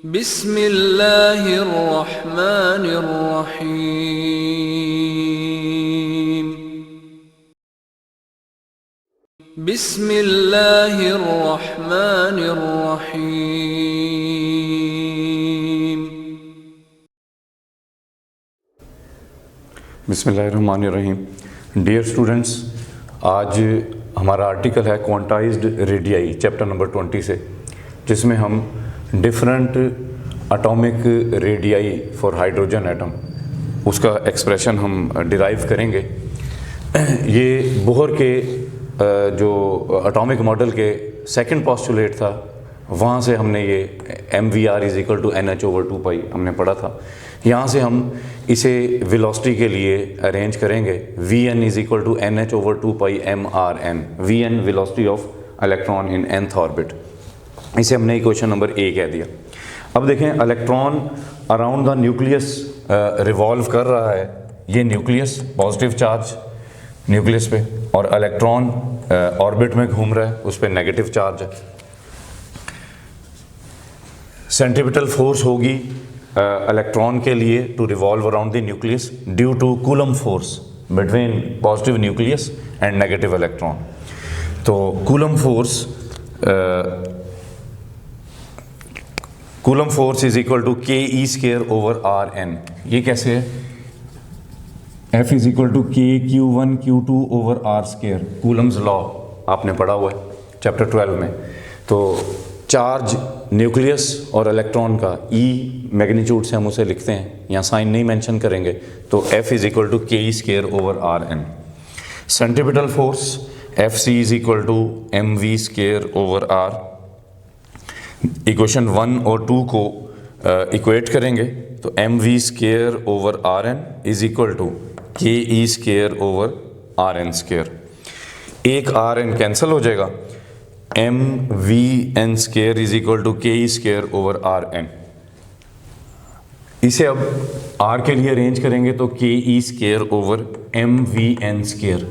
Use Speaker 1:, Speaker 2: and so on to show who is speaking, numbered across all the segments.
Speaker 1: बिस्मिल्लाहिर्रहमानिर्रहीम। बिस्मिल्लाहिर्रहमानिर्रहीम।
Speaker 2: बिस्मिल्लाहिर्रहमानिर्रहीम। डियर स्टूडेंट्स, आज हमारा आर्टिकल है क्वांटाइज्ड रेडियाई चैप्टर नंबर 20 से, जिसमें हम different atomic radii for hydrogen atom उसका एक्सप्रेशन हम डिराइव करेंगे। ये बोहर के जो एटॉमिक मॉडल के सेकंड पोस्टुलेट था, वहाँ से हमने ये mvr = nh/2π हमने पढ़ा था। यहाँ से हम इसे वेलोसिटी के लिए अरेंज करेंगे। vn = nh/2π mrn, vn velocity of electron in nth orbit. इसे हमने क्वेश्चन नंबर A कह दिया। अब देखें, electron around the nucleus revolve कर रहा है। ये न्यूक्लियस पॉजिटिव चार्ज न्यूक्लियस पे, और इलेक्ट्रॉन ऑर्बिट में घूम रहा है, उस पर नेगेटिव चार्ज है। सेंट्रीपिटल फोर्स होगी इलेक्ट्रॉन के लिए to revolve around the nucleus due to Coulomb force between positive nucleus and negative electron. तो Coulomb force is equal to ke²/rn। ये कैसे है? F = kq1q2/r²। कूलम्स लॉ आपने पढ़ा हुआ है चैप्टर 12 में। तो चार्ज न्यूक्लियस और इलेक्ट्रॉन का E मैग्नीट्यूड से हम उसे लिखते हैं, यहाँ साइन नहीं मेंशन करेंगे। तो F = ke²/rn। Centripetal force Fc = mv²/r। Equation 1 और 2 को इक्वेट करेंगे तो mv²/rn = ke²/rn²। एक rn कैंसिल हो जाएगा। mvn² = ke²/rn। इसे अब r के लिए अरेंज करेंगे तो ke²/mvn²।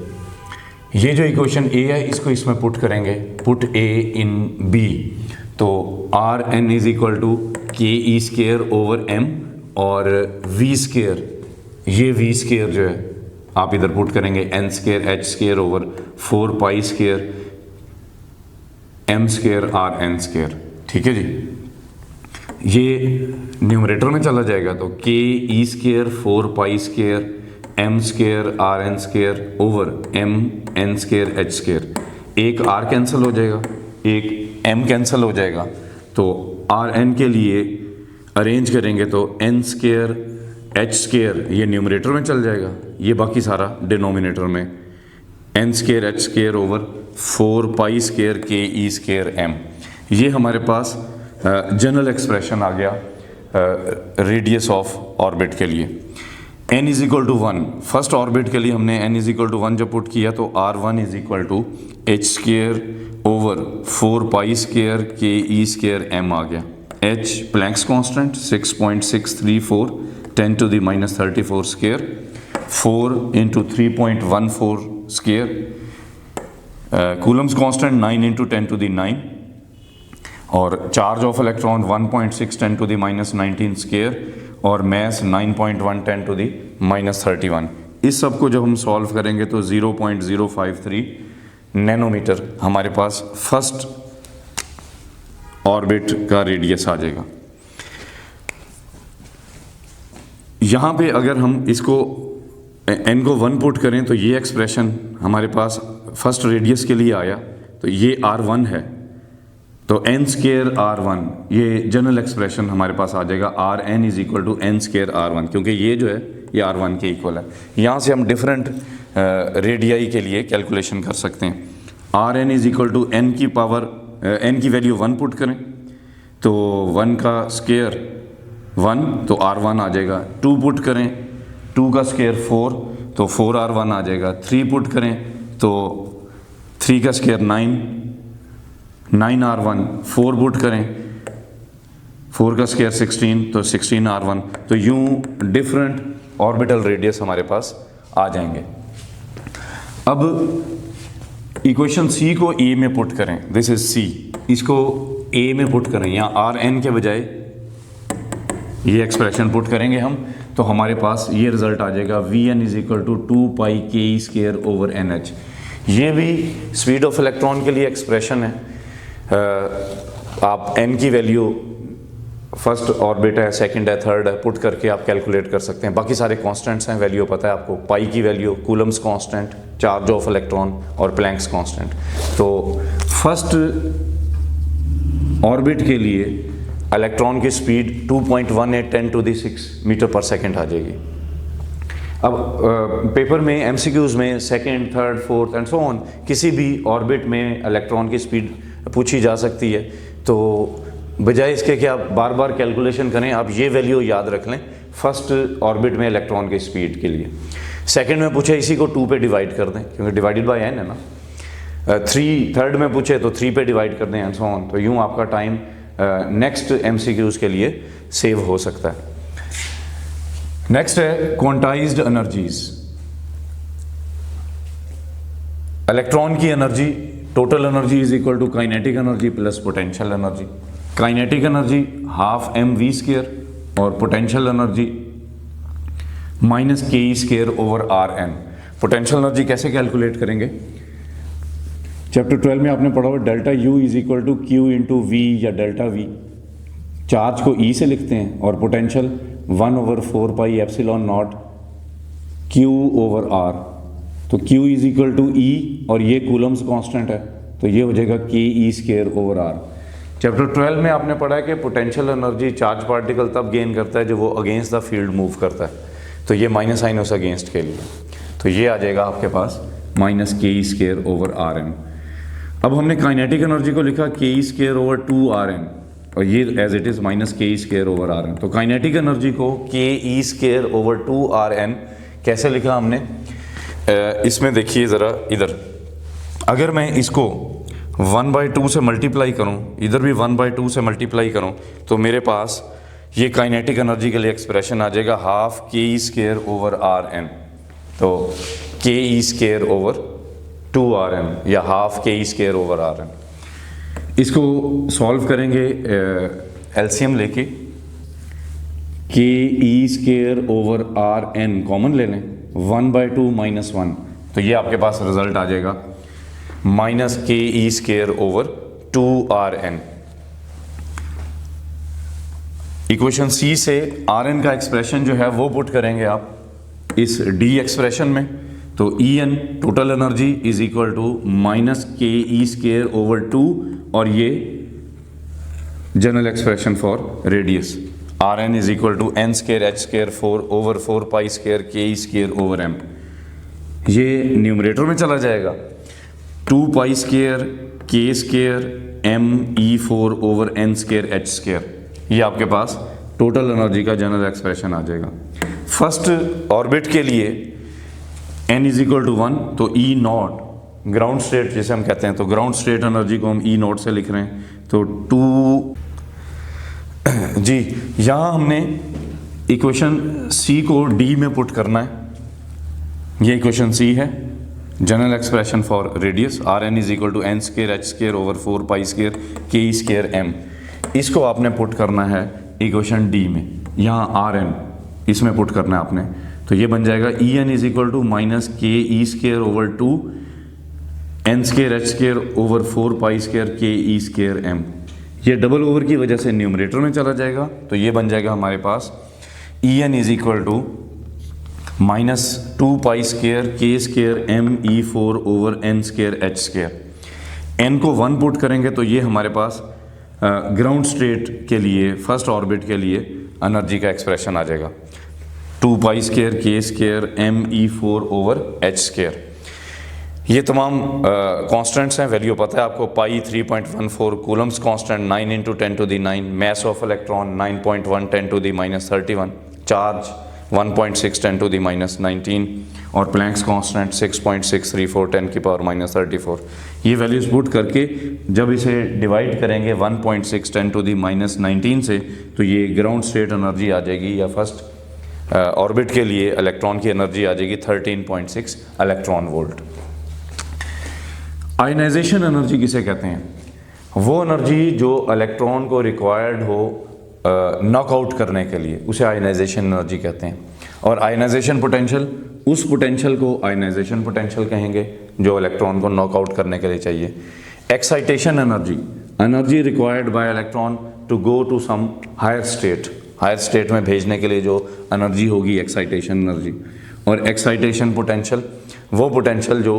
Speaker 2: ये जो इक्वेशन A है, इसको इसमें पुट करेंगे, पुट A इन B। तो rn = ke²/m और v², ये v² जो है आप इधर पुट करेंगे n²h²/4π² m²rn²। ठीक है जी। ये न्यूमरेटर में चला जाएगा तो ke²/4π² m²rn²/mn²h²। एक r कैंसिल हो जाएगा, एक m कैंसिल हो जाएगा। तो rn के लिए अरेंज करेंगे तो n²h², ये न्यूमरेटर में चल जाएगा, ये बाकी सारा डिनोमिनेटर में n²h²/4π² ke²m। ये हमारे पास जनरल एक्सप्रेशन आ गया रेडियस ऑफ ऑर्बिट के लिए। n = 1 फर्स्ट ऑर्बिट के लिए हमने n = 1 जब पुट किया तो r1 = h²/4π² ke²m आ गया। h Planck's constant 6.634 10⁻34², 4 × 3.14², Coulomb's constant 9 × 10⁹, और चार्ज ऑफ इलेक्ट्रॉन 1.6 10⁻19², और मैस 9.1 10⁻31। इस सब को जब हम सॉल्व करेंगे तो 0.053 नैनोमीटर हमारे पास फर्स्ट ऑर्बिट का रेडियस आ जाएगा। यहाँ पे अगर हम इसको n को 1 पुट करें तो ये एक्सप्रेशन हमारे पास फर्स्ट रेडियस के लिए आया, तो ये r1 है। तो n²r1, ये जनरल एक्सप्रेशन हमारे पास आ जाएगा rn = n²r1, क्योंकि ये जो है ये r1 के इक्वल है। यहाँ से हम डिफरेंट रेडियाई के लिए कैलकुलेशन कर सकते हैं। rn = n की वैल्यू 1 पुट करें तो 1 का स्क्वायर 1, तो r1 आ जाएगा। 2 पुट करें, 2 का स्क्वायर 4, तो 4r1 आ जाएगा। 3 पुट करें तो 3 का स्क्वायर 9, 9r1। 4 पुट करें, 4 का स्क्वायर 16, तो 16r1। तो यूं डिफरेंट ऑर्बिटल रेडियस हमारे पास आ जाएंगे। अब इक्वेशन सी को ए में पुट करें, दिस इज सी, इसको ए में पुट करें। यहाँ आर एन के बजाय ये एक्सप्रेशन पुट करेंगे हम, तो हमारे पास ये रिजल्ट आ जाएगा Vn is equal to 2 π ke square over NH। ये भी स्पीड ऑफ इलेक्ट्रॉन के लिए एक्सप्रेशन है। आप n की वैल्यू फर्स्ट ऑर्बिट है, सेकंड है, थर्ड है, पुट करके आप कैलकुलेट कर सकते हैं। बाकी सारे कांस्टेंट्स हैं, वैल्यू पता है आपको, पाई की value, Coulomb's constant, charge of electron और प्लैंक्स कांस्टेंट। तो फर्स्ट ऑर्बिट के लिए इलेक्ट्रॉन की स्पीड 2.18 10⁶ मीटर पर सेकंड आ जाएगी। अब पेपर में एमसीक्यूज में second, third, fourth and so on किसी भी ऑर्बिट में इलेक्ट्रॉन की स्पीड पूछी जा सकती है। तो बजाय इसके कि आप बार बार कैलकुलेशन करें, आप ये वैल्यू याद रख लें फर्स्ट ऑर्बिट में इलेक्ट्रॉन की स्पीड के लिए। सेकंड में पूछे इसी को 2 पे डिवाइड कर दें, क्योंकि डिवाइडेड बाय n है ना। थर्ड में पूछे तो 3 पे डिवाइड कर दें एंड सो ऑन। तो यूँ आपका टाइम नेक्स्ट एमसीक्यूज के लिए सेव हो सकता है। नेक्स्ट है क्वांटाइज्ड एनर्जीज। इलेक्ट्रॉन की energy, total energy is equal to kinetic energy plus potential energy. Kinetic energy half mv² और potential energy -ke square over Rn। Potential energy कैसे calculate करेंगे? चैप्टर 12 में आपने पढ़ा हुआ delta U is equal to Q into V या delta V। Charge को E से लिखते हैं और potential 1/4 pi epsilon naught Q over R। तो Q is equal to E और ये कूलम्स कांस्टेंट है, तो ये हो जाएगा ke square over R। Chapter 12 में आपने पढ़ा है कि पोटेंशियल एनर्जी चार्ज पार्टिकल तब गेन करता है जब वो अगेंस्ट द फील्ड मूव करता है, तो ये माइनस साइन उस अगेंस्ट के लिए, तो ये आ जाएगा आपके पास -ke स्क्वायर ओवर Rn। अब हमने काइनेटिक एनर्जी को लिखा ke स्क्वायर ओवर 2Rn और ये as it is -ke square over Rn। तो काइनेटिक एनर्जी को ke स्क्वायर ओवर 2Rn कैसे लिखा हमने? इसमें देखिए ज़रा, इधर अगर मैं इसको 1/2 से मल्टीप्लाई करूं, इधर भी 1/2 से मल्टीप्लाई करूं, तो मेरे पास ये काइनेटिक एनर्जी के लिए एक्सप्रेशन आ जाएगा half ke square over Rn। तो ke स्क्वायर ओवर 2Rn या half ke square over Rn। इसको सॉल्व करेंगे एलसीएम लेके, ke square over Rn common ले लें, 1/2 - 1, तो ये आपके पास रिजल्ट आ जाएगा -ke square over 2Rn। Equation C से Rn का एक्सप्रेशन जो है वो पुट करेंगे आप इस D एक्सप्रेशन में, तो En total energy is equal to -ke square over 2 और ये general expression for radius Rn is equal to n square h square 4/4 pi square ke square over m। ये न्यूमरेटर में चला जाएगा, 2 पाई स्क्वायर के square m e4 over n square h square. ये आपके पास टोटल एनर्जी का general expression आ जाएगा। फर्स्ट ऑर्बिट के लिए n इज इक्वल टू 1, तो E नॉट ग्राउंड स्टेट जिसे हम कहते हैं, तो ग्राउंड स्टेट एनर्जी को हम E नॉट से लिख रहे हैं, तो 2 जी यहाँ हमने इक्वेशन C को D में पुट करना है। ये इक्वेशन C है, general expression for radius Rn is equal to n square h square over 4 pi square ke square m। इसको आपने पुट करना है इक्वेशन D में, यहाँ Rn इसमें पुट करना है आपने, तो ये बन जाएगा En is equal to -ke square over 2 n square h square over 4 pi square ke square m। ये डबल ओवर की वजह से न्यूमरेटर में चला जाएगा, तो ये बन जाएगा हमारे पास En is equal to -2 pi square के square m e4 over n square h square. n को 1 पुट करेंगे तो ये हमारे पास ग्राउंड स्टेट के लिए फर्स्ट ऑर्बिट के लिए एनर्जी का एक्सप्रेशन आ जाएगा, 2 पाई स्क्वायर के square m e4 over h square. ये तमाम कांस्टेंट्स हैं, वैल्यू पता है आपको, पाई 3.14, Coulomb's constant 9 × 10⁹, mass of electron 9.1 10⁻³ 31, charge 1.6 10⁻19 और प्लैंक्स कांस्टेंट 6.634 10⁻34। ये वैल्यूज पुट करके जब इसे डिवाइड करेंगे 1.6 10⁻19 से, तो ये ग्राउंड स्टेट एनर्जी आ जाएगी, या फर्स्ट ऑर्बिट के लिए इलेक्ट्रॉन की एनर्जी आ जाएगी 13.6 इलेक्ट्रॉन वोल्ट। आयनाइजेशन एनर्जी किसे कहते हैं? वो एनर्जी जो इलेक्ट्रॉन को रिक्वायर्ड हो नॉकआउट करने के लिए, उसे आयनाइजेशन एनर्जी कहते हैं। और आयनाइजेशन पोटेंशियल, उस पोटेंशियल को आयनाइजेशन पोटेंशियल कहेंगे जो इलेक्ट्रॉन को नॉकआउट करने के लिए चाहिए। Excitation energy, energy required by electron to go to some higher state, higher state में भेजने के लिए जो एनर्जी होगी, एक्साइटेशन एनर्जी। और एक्साइटेशन पोटेंशियल, वो पोटेंशियल जो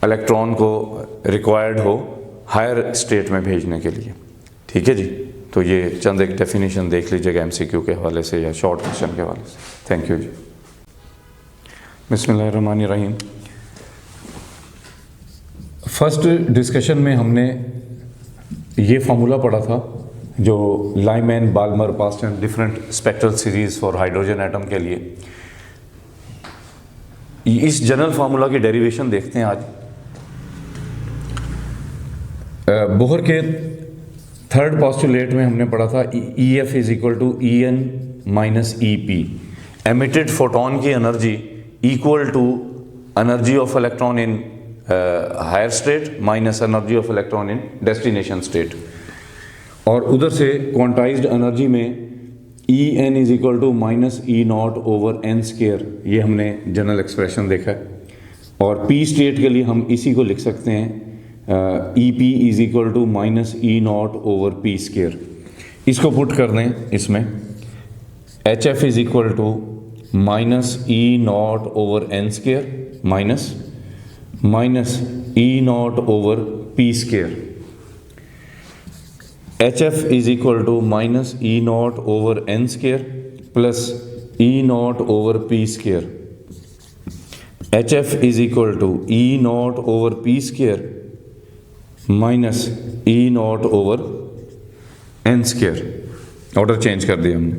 Speaker 2: इलेक्ट्रॉन को रिक्वायर्ड हो हायर स्टेट में भेजने के लिए। ठीक है जी, तो ये चंद एक डेफिनेशन देख लीजिएगा एमसीक्यू के हवाले से या शॉर्ट क्वेश्चन के हवाले से। थैंक यू जी। बिस्मिल्लाहिर्रहमानिर्रहीम। फर्स्ट डिस्कशन में हमने ये फार्मूला पढ़ा था जो Lyman, Balmer, Paschen, different spectral series for hydrogen atom के लिए। इस जनरल फार्मूला की डेरिवेशन देखते हैं आज। बोहर के थर्ड पॉस्टुलेट में हमने पढ़ा था E F is equal to E N minus E P. Emitted photon की energy equal to energy of electron in higher state minus energy of electron in destination state. और उधर से quantized energy में E N is equal to minus E not over N square, ये हमने general expression देखा है। और P state के लिए हम इसी को लिख सकते हैं E P is equal to minus E not over P square. इसको पुट कर दें इसमें, H F is equal to minus E not over N square minus E not over P square. H F is equal to minus E not over N square plus E not over P square. H F is equal to E not over P square minus E not over N square. Order change कर दिया हमने।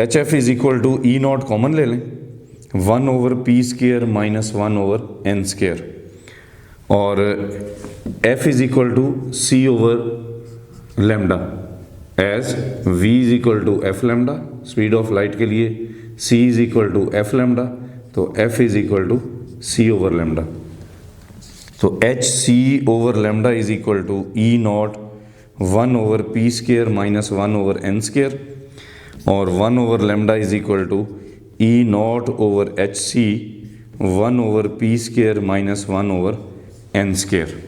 Speaker 2: H F is equal to E not common ले लें, 1 over P square minus 1 over N square. और F is equal to C over lambda as V is equal to F lambda. Speed of light के लिए C is equal to F lambda, तो F is equal to C over lambda. तो H C over lambda is equal to E not 1 over P square minus 1 over N square, और 1 over lambda is equal to E not over H C 1 over P square minus 1 over N square.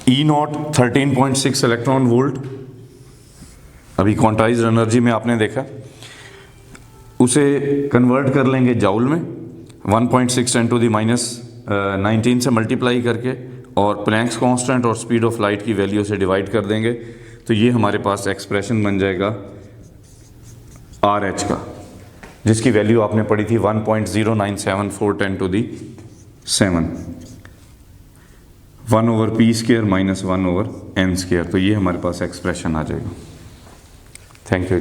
Speaker 2: E naught 13.6 electron volt, अभी quantized energy में आपने देखा, उसे convert कर लेंगे joule में 1.6 × 10⁻19 से मल्टीप्लाई करके, और प्लैंक्स कांस्टेंट और स्पीड ऑफ लाइट की वैल्यू से डिवाइड कर देंगे, तो ये हमारे पास एक्सप्रेशन बन जाएगा आर एच का, जिसकी वैल्यू आपने पढ़ी थी 1.0974 × 10⁻7, 1 over P square minus 1 over N square. तो ये हमारे पास एक्सप्रेशन आ जाएगा। Thank you.